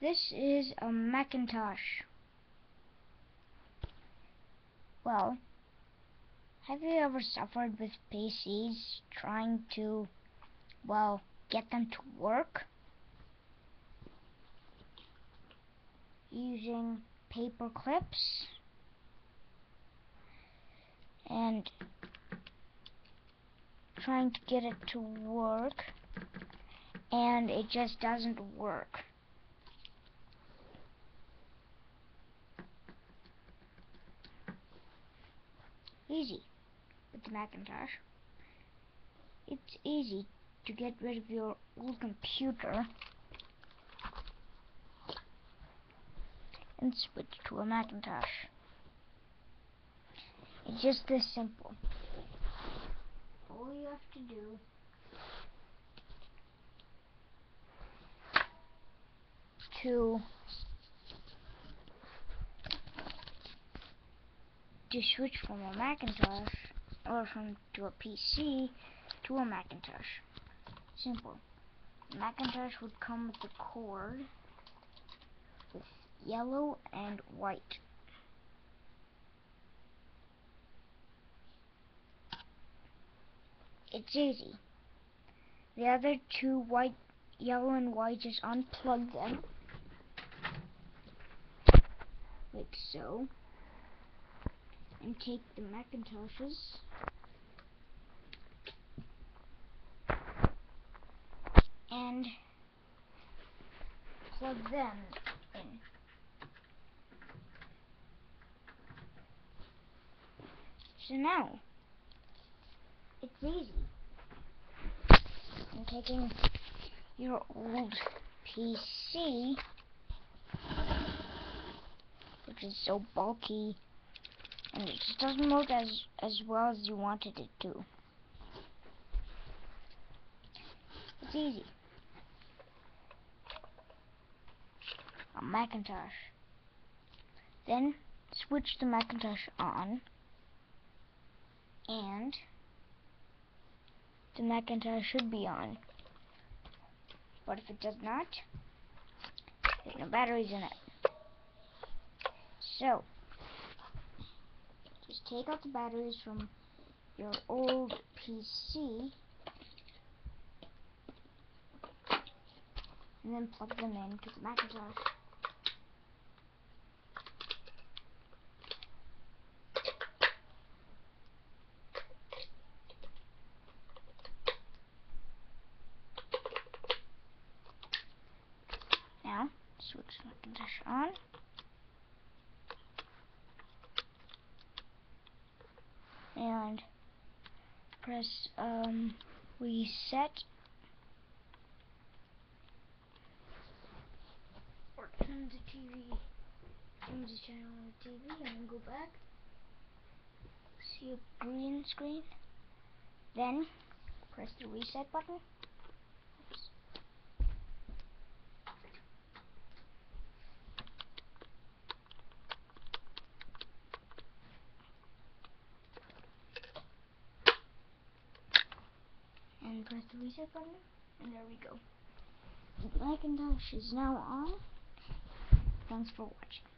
This is a Macintosh. Well, have you ever suffered with PCs trying to, well, get them to work? Using paper clips and trying to get it to work, and it just doesn't work. Easy with the Macintosh. It's easy to get rid of your old computer and switch to a Macintosh. It's just this simple. All you have to do to switch from a Macintosh or to a PC to a Macintosh. Simple. The Macintosh would come with a cord with yellow and white. It's easy. The other two yellow and white, just unplug them like so, and take the Macintoshes and plug them in. So now, it's easy. I'm taking your old PC, which is so bulky, and it just doesn't work as well as you wanted it to. It's easy. A Macintosh. Then switch the Macintosh on, and the Macintosh should be on. But if it does not, there's no batteries in it. So, just take out the batteries from your old PC and then plug them into the Macintosh. Now, switch the Macintosh on. And press reset, or turn the TV, change the channel on the TV, and then go back. See a green screen. Then press the reset button. Oops. And press the reset button, and there we go. The Macintosh is now on. Thanks for watching.